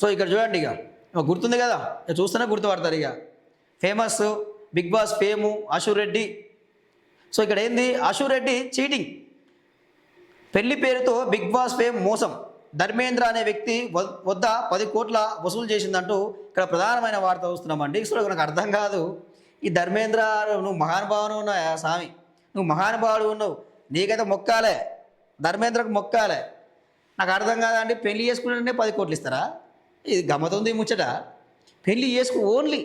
So ఇక్కడ చూడండి, ఇక గుర్తుంది కదా, ఇక చూస్తేనే గుర్తుపడతారు. ఇక famous Bigg Boss fame Ashu Reddy. So ఇక్కడ ఏంది, అశు రెడ్డి చీటింగ్, పెళ్లి పేరుతో బిగ్ బాస్ ఫేమ్ మోసం, ధర్మేంద్ర అనే వ్యక్తి వద్ద 10 కోట్ల వసూలు చేసిందంటూ ఇక్కడ ప్రధానమైన వార్త చూస్తున్నామండి. సో నాకు అర్థం కాదు, ఈ ధర్మేంద్ర నువ్వు మహానుభావుడు ఉన్నావు స్వామి, నువ్వు మహానుభావుడు ఉన్నావు, నీకైతే మొక్కాలే, ధర్మేంద్రకు మొక్కాలే. నాకు అర్థం కాదండి, పెళ్లి చేసుకుంటేనే 10 కోట్లు ఇస్తారా? ఇది గమ్మతుంది ముచ్చట. ఓన్లీ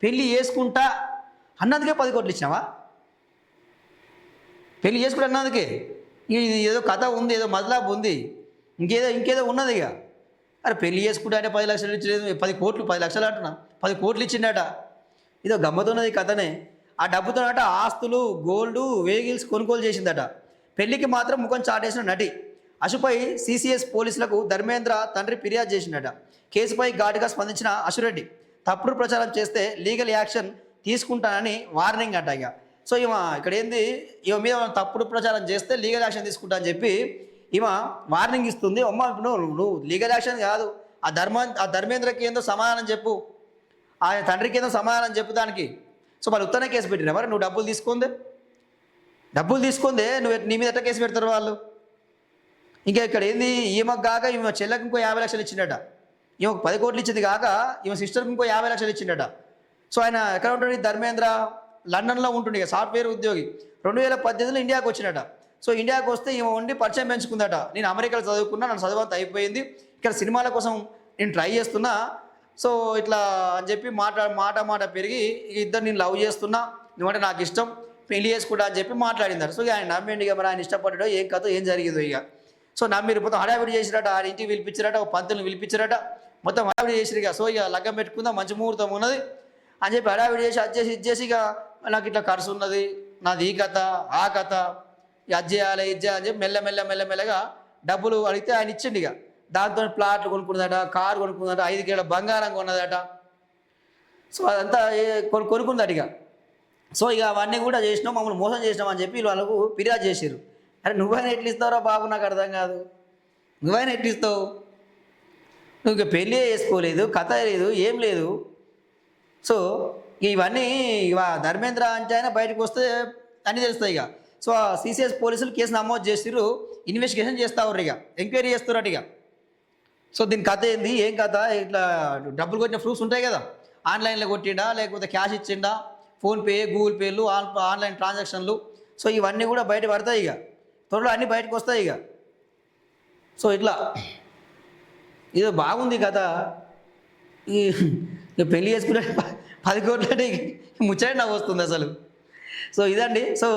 పెళ్లి చేసుకుంటా అన్నందుకే 10 కోట్లు ఇచ్చినావా? పెళ్లి చేసుకుంటా అన్నందుకే. ఇది ఏదో కథ ఉంది, ఏదో మతలబు ఉంది, ఇంకేదో ఉన్నది. ఇక అరే పెళ్లి చేసుకుంటా అంటే 10 లక్షలు ఇచ్చలేదు, 10 కోట్లు, 10 లక్షలు అంటున్నా, 10 కోట్లు ఇచ్చిండట. ఇదో గమ్మతున్నది కథనే. ఆ డబ్బుతోనట ఆస్తులు, గోల్డ్, వెహికల్స్ కొనుగోలు చేసిందట. పెళ్లికి మాత్రం ముఖం చాటేసిన నటి అశుపై సిసిఎస్ పోలీసులకు ధర్మేంద్ర తండ్రి ఫిర్యాదు చేసిందట. కేసుపై ఘాటుగా స్పందించిన అశురెడ్డి తప్పుడు ప్రచారం చేస్తే లీగల్ యాక్షన్ తీసుకుంటానని వార్నింగ్ అంట. ఇక సో ఇక్కడ ఏంది, మీద తప్పుడు ప్రచారం చేస్తే లీగల్ యాక్షన్ తీసుకుంటా అని చెప్పి వార్నింగ్ ఇస్తుంది. అమ్మ నువ్వు లీగల్ యాక్షన్ కాదు, ఆ ధర్మేంద్రకి ఏందో సమాధానం చెప్పు, ఆయన తండ్రికి ఏదో సమాధానం చెప్పు దానికి. సో వాళ్ళు ఉత్తనే కేసు పెట్టినా మరి, నువ్వు డబ్బులు తీసుకుందే నువ్వు నీ మీద ఎట్లా కేసు పెడతారు వాళ్ళు? ఇంకా ఇక్కడ ఏంది, ఈమెకు కాక ఈమె చెల్లెకి ఇంకో 50 లక్షలు ఇచ్చిండట, ఈమెకు 10 కోట్లు ఇచ్చింది కాక ఈమె సిస్టర్కి ఇంకో 50 లక్షలు ఇచ్చిండట. సో ఆయన ఎక్కడ ఉంటుంది, ధర్మేంద్ర లండన్లో ఉంటుండే, సాఫ్ట్వేర్ ఉద్యోగి. 2018లో ఇండియాకి వచ్చినట. సో ఇండియాకి వస్తే ఈమె ఉండి పరిచయం పెంచుకుందట. నేను అమెరికాలో చదువుకున్నా, నన్ను చదువంతా అయిపోయింది, ఇక్కడ సినిమాల కోసం నేను ట్రై చేస్తున్నా, సో ఇట్లా అని చెప్పి మాట పెరిగి ఇద్దరు నేను లవ్ చేస్తున్నా, నువ్వంటే నాకు ఇష్టం, పెళ్లి చేసుకుంటా అని చెప్పి మాట్లాడిందారు. సో ఆయన నమ్మిండి, ఇక మరి ఆయన ఇష్టపడ్డాడో ఏం కథ ఏం జరిగిందో. ఇక సో నమ్మిరు, మొత్తం హడావిడి చేసిరట, ఆయన ఇంటికి పిలిపించారట, ఒక పంతులను పిలిపించారట, మొత్తం హడావిడి చేసిరు. ఇక సో ఇక లగ్గం పెట్టుకుందాం, మంచి ముహూర్తం ఉన్నది అని చెప్పి హడావిడి చేసి ఇది చేసి ఇక నాకు ఇట్లా ఖర్చు ఉన్నది, నాది ఈ కథ ఆ కథ, అది చేయాలి ఇది చేయాలి అని చెప్పి మెల్లగా డబ్బులు అడిగితే ఆయన ఇచ్చిండు. ఇక దాంతో ప్లాట్లు కొనుక్కున్నదట, కారు కొనుక్కుందట, 5 కిలోల బంగారం కొన్నదట. సో అదంతా కొనుక్కుందట. ఇక సో ఇక అవన్నీ కూడా చేసినాం, మమ్మల్ని మోసం చేసినాం అని చెప్పి వాళ్ళకు ఫిర్యాదు చేసారు. అరే నువ్వైనా ఎట్లు ఇస్తావురా బాబు, నాకు అర్థం కాదు, నువ్వైనా ఎట్లు ఇస్తావు? నువ్వు ఇక పెళ్ళి చేసుకోలేదు, కథ లేదు, ఏం లేదు. సో ఇవన్నీ ధర్మేంద్ర అంటే ఆయన బయటకు వస్తే అన్నీ తెలుస్తాయి. ఇక సో సిసిఎస్ పోలీసులు కేసు నమోదు చేసిర్రు, ఇన్వెస్టిగేషన్ చేస్తారు, ఇక ఎంక్వైరీ చేస్తున్నట్టు. ఇక సో దీని కథ ఏంది, ఏం కథ, ఇట్లా డబ్బులు కొట్టిన ప్రూఫ్స్ ఉంటాయి కదా, ఆన్లైన్లో కొట్టిండా లేకపోతే క్యాష్ ఇచ్చిండా, ఫోన్పే, గూగుల్ పేలు, ఆన్లైన్ ట్రాన్సాక్షన్లు, సో ఇవన్నీ కూడా బయట పడతాయి. ఇక త్వరలో అన్నీ బయటకు వస్తాయి. ఇక సో ఇట్లా ఇది బాగుంది కదా, ఈ పెళ్ళి చేసుకునే 10 కోట్లు అంటే ముచ్చట నాకు వస్తుంది అసలు. సో ఇదండి. సో